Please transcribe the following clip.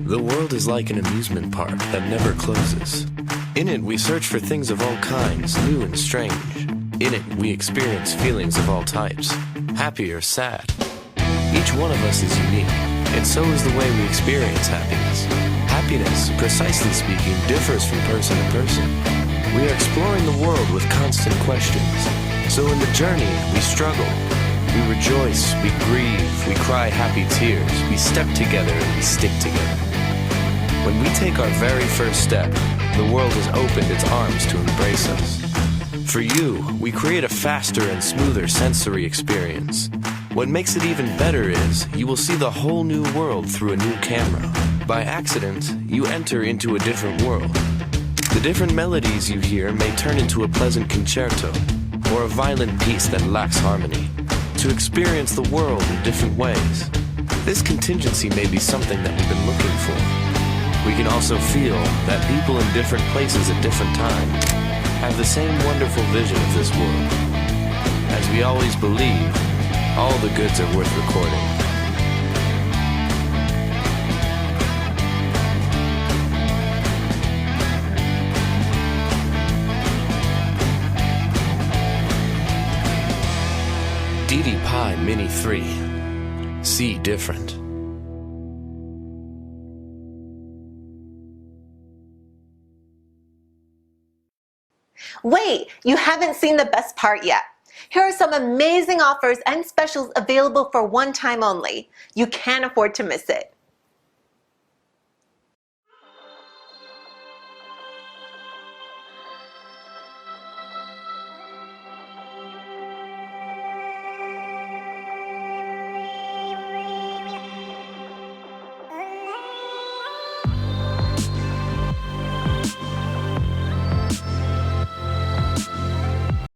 The world is like an amusement park that never closes. In it, we search for things of all kinds, new and strange. In it, we experience feelings of all types, happy or sad. Each one of us is unique, and so is the way we experience happiness. Happiness, precisely speaking, differs from person to person. We are exploring the world with constant questions. So in the journey, we struggle. We rejoice, we grieve, we cry happy tears, we step together and we stick together. When we take our very first step, the world has opened its arms to embrace us. For you, we create a faster and smoother sensory experience. What makes it even better is, you will see the whole new world through a new camera. By accident, you enter into a different world. The different melodies you hear may turn into a pleasant concerto, or a violent piece that lacks harmony. To experience the world in different ways. This contingency may be something that we've been looking for. We can also feel that people in different places at different times have the same wonderful vision of this world. As we always believe, all the goods are worth recording. DDPAI Mini3. See different. Wait, you haven't seen the best part yet. Here are some amazing offers and specials available for one time only. You can't afford to miss it.